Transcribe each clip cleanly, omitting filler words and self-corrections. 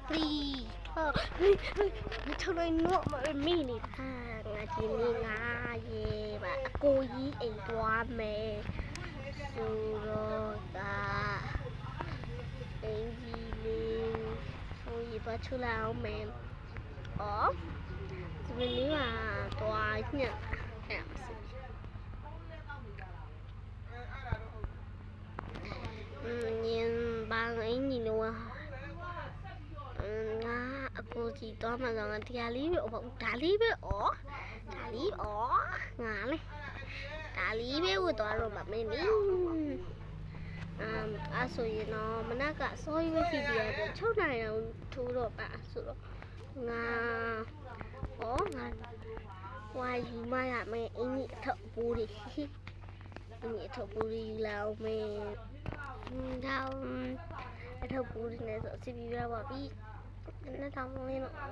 three မထုံနိုင်တော့မမီနေတာငါဒီနေ့ငါရေပါအကိုကြီးအိမ်သွားမယ်ဆိုတော့ဒါအင်ကြီးလေးဆိုရပါချလာအောင်မယ်အော်ဒီနေ့မှာသွားညအဲ့မစညင်ဘာအင်ကြီးလောငါအကိုကြီးတော့မှတော့တရားလေးပဲဒါလေးပဲဩဒါလေးဩငါလေဒါလေးပဲဝတ်သွားတော့မှမင်းအဲ့ဆိုရင်တော့မနက်ကစောရွေးရှိပြရတယ်6နိုင်အောင်ထိုးတော့ပါဆိုတော့ငါငါဝါယူမရမယ်အင်းကြီးအထုပ်ပူးလေးအင်းကြီးအထုပ်ပူးလေးယူလာအောင်မင်းဒါအထုပ်ပူးလေးနဲ့ဆိုအစီပြရပါပြီနဲ့တောင်းလေးတော့ပဲ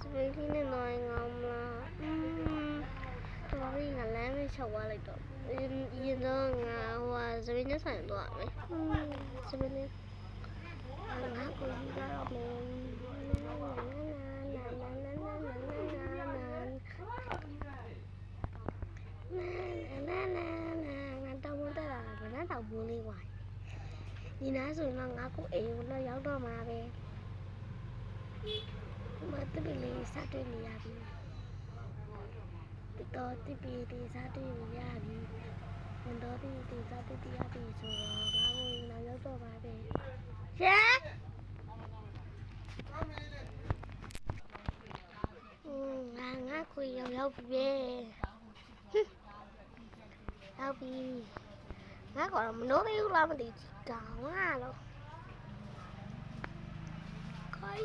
စပင်းလေးနဲ့တော့ငောင်းမလားတော်ပြီငါလမ်းမေးချက်သွားလိုက်တော့ရင်တော့ငါစပင်းနဲ့ဆိုင်သွားမယ်စပင်းလေးငါကိုကြီးကတော့မင်းငါတောင်းမတက်လာဘာနဲ့တောင်းမိုးလေးဝိုင်းဒီနားဆိုတော့ငါကိုအိမ်ကိုတော့ရောက်တော့မှာပဲမတပီလေးစားတွေ့နေရပြီတော်တပီလေးစားတွေ့နေရပြီဝန်တော်တီစားတွေ့ရပြီဆိုတော့ငါကိုအိမ်တော့ရောက်တော့မှာပဲရှင်ငါကိုရောက်ပြီရောက်ပြီငါကတော့မလို့သေးဘူးလားမသိချီကောင်းလားလို့ခိုး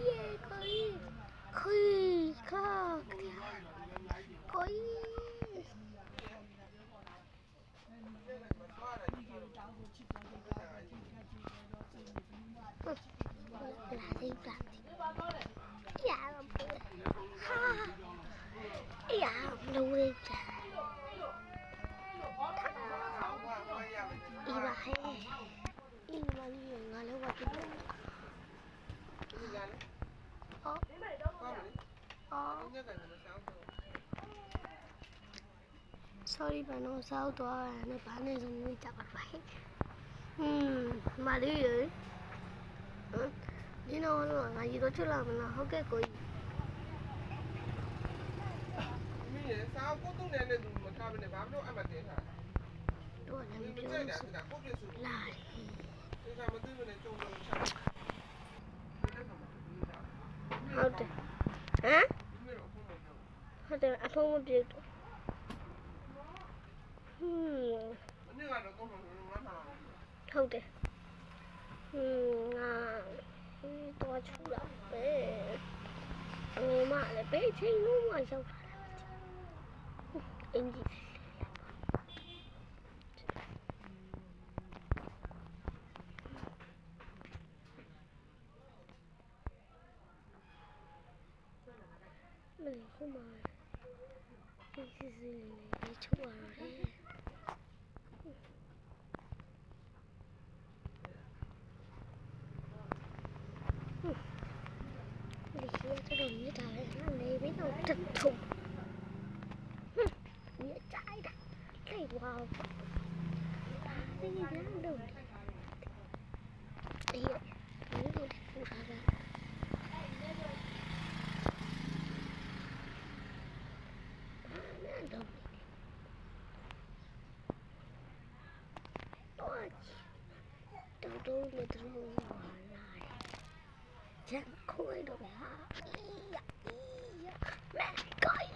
sorry ဘာလို့စောက်သွားတယ်ဘာနဲ့ဆိုနေကြပါ့မလေးရဒီတော့ငါရီတော့ချက်လာမလားဟုတ်ကဲ့ကိုကြီးမင်းရဲ့စားကိုတုံးနေတဲ့သူမထားဘဲနဲ့ဘာလို့အမှတ်တင်ထားတော့လည်းမပြောဘူးလာတယ်ဒါမှမသိဘူးနဲ့ကြုံတော့ချဟုတ်တယ်ဟုတ်တယ်အဖုံးမပြေတော့မနေ့ကတော့တော့ငါထားဟုတ်တယ်ငါတော့ချူလာပဲမလည်းပဲချိန်လုံးမရောက်လာတယ်အင်ကြီးမင်းခုမှစီလေးချူရတယ်ဒီလိုတော့မြင်တာလေဘေးတော့တက်ထုံမြင်ကြိုက်တာလေဝါဒီရန်တော့ဒီလိုပူထားတာတော့မတူဘူးလာကျန်ခွေတော့ဟာမကိုင်း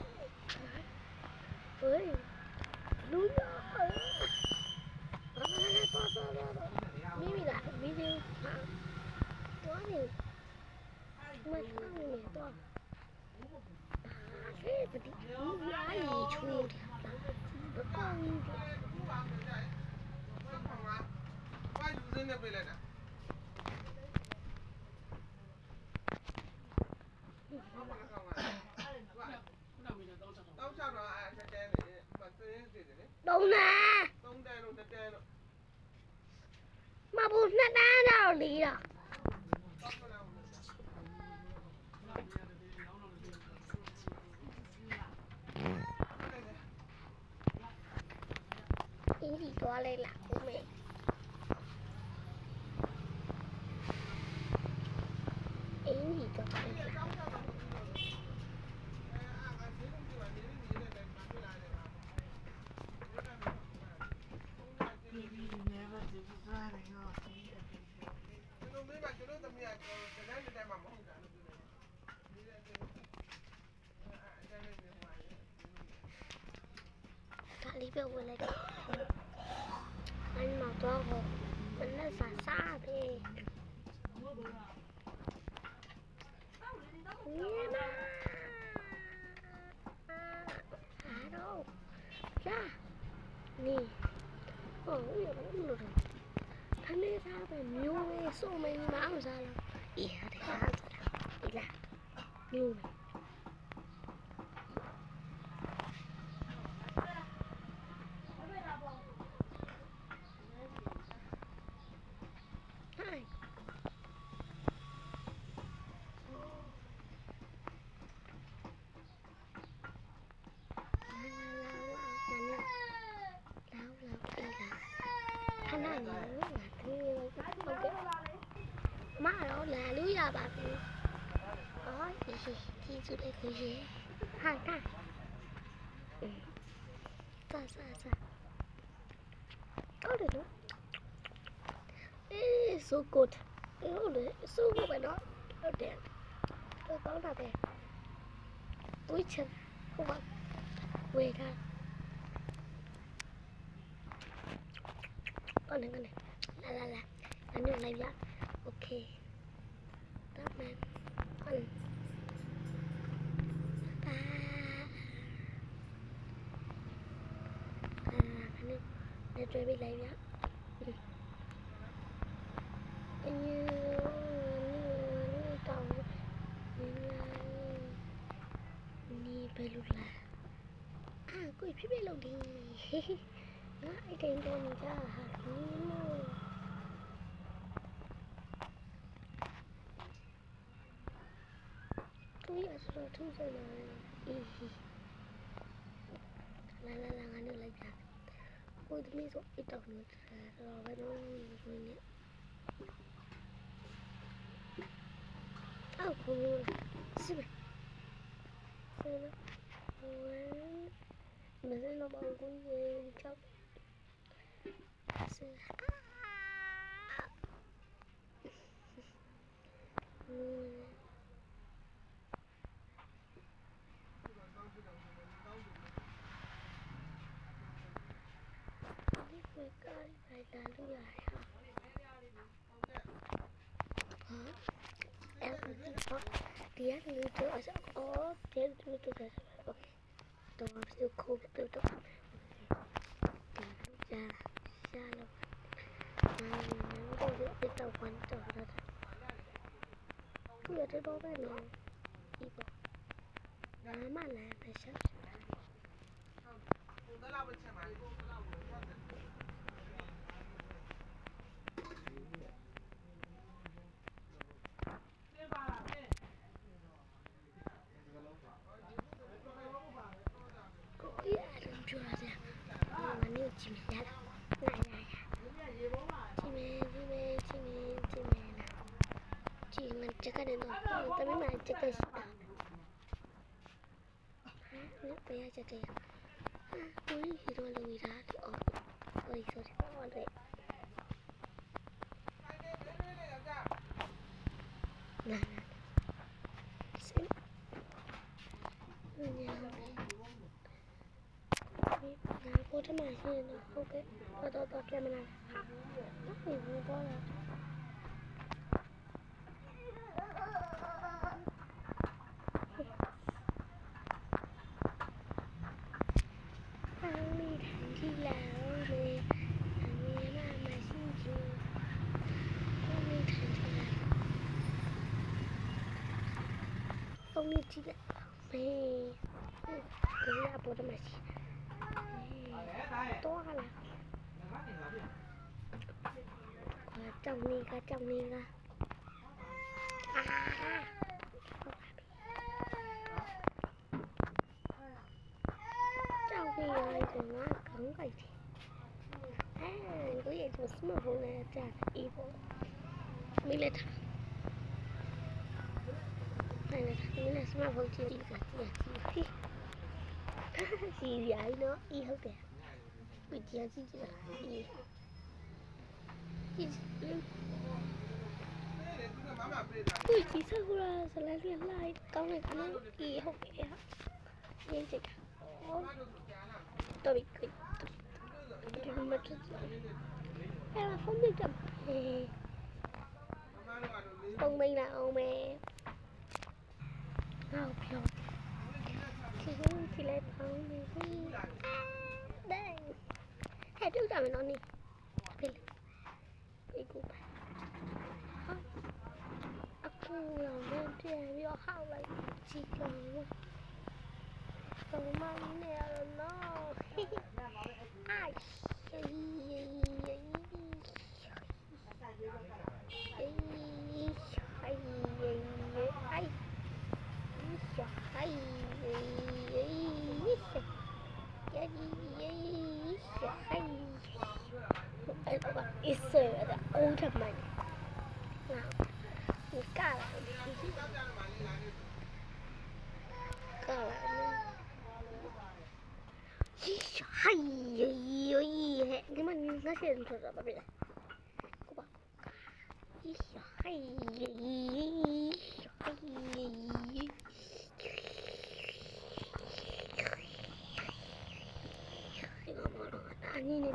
ဟေးလူရမိမိလားမိသေးဟာတော့နေမကောင်းနေတော့ဟေးပတိရာကြီးချိုးတယ်ဘာကောင်းနေဘာယူစင်းနေပြလိုက်တာတောက်ချတော့အဲ့တဲနေမစင်းနေတယ်လေတုံးနေတုံးတဲလို့တဲလို့单道理了。你多来了，我没。你多来了。Cả lý biểu vừa lại anh màu to hồ vẫn là xa xa thế nghe mà đâu ra nè ôi cũng được thân ấy sao phải nhiều nghe số mình máu ra là ý thì ra ý là nhiều này má đó là lưới ra bà có thì chú đây cứ gì hai ta sa có được không so good so good bài đó đẹp tôi có là đẹp túi chân không phải về ra con này là anh được làm ra ok các bạn ăn anh để chơi bị lấy nhá như tàu như pelula cô biết biết lâu đi ai kèm cho mình ra hạt tôi ở số thứ rồi là ngắn được lại cả ôi tôi mới dọn cái tàu nữa rồi cái nó rồi nhé không xin mình sẽ nó bằng con gì trong phải là lúc này em có tiếng như tôi sẽ có tiếng như tôi sẽ ok tôi sẽ không tôi tập ra là tôi sẽ biết tàu quán tàu ra tôi sẽ đó cái nào đi bộ mà là phải sao chim ra này chim ngăn chắc cái đến rồi ta mới mà chắc cái nước bé chắc cái ui thì nó lùi ra thì ổn rồi rồi thì nó ổn đấy này xin cô cho mày xin nó ok tôi kia mà này nó thì không có là ăn đi thành đi làm về thằng mà xin gì không đi thành đi làm không đi chỉ là mày cứ là bố cho mày to là quả trong đi ra à trong đi rồi thì nó cứng vậy thì à có gì mà smart phone này chả evil mình lại thằng này là mình là smart phone chỉ gì ấy nó y hơn kìa bị chia gì y ui chị Sakura sẽ lại liền lại câu này nó kỳ học kìa nghe chị cả tôi bị cười tôi mất em là không biết chậm ông mình là ông mẹ nào phiền thì lại phong mình đi đây hãy trước giờ mình nói đi đi cùng aku yang nanti dia hal lagi jika temannya no ai Isso ada outra mãe. Não. Cara. Cara. Isso. Ai. Cái mà nó sẽ thật là bây giờ. Cô bảo. Isso. Ai. Ini nih.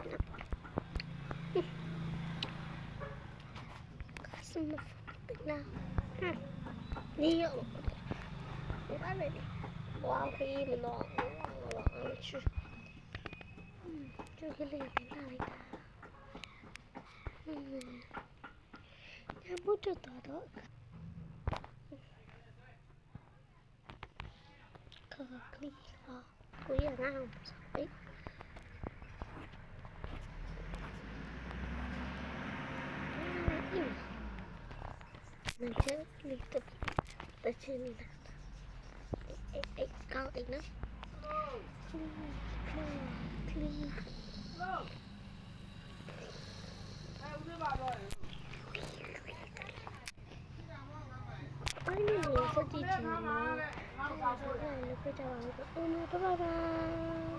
Kasih nào đi ạ cái bát này wow khi mình nó chưa cái này cái này bút cho tỏ đó cờ kli quý ở nào đấy mình sẽ đi tập tới trên này cao đấy nữa anh nhìn sẽ đi chừng nó bây giờ bye bye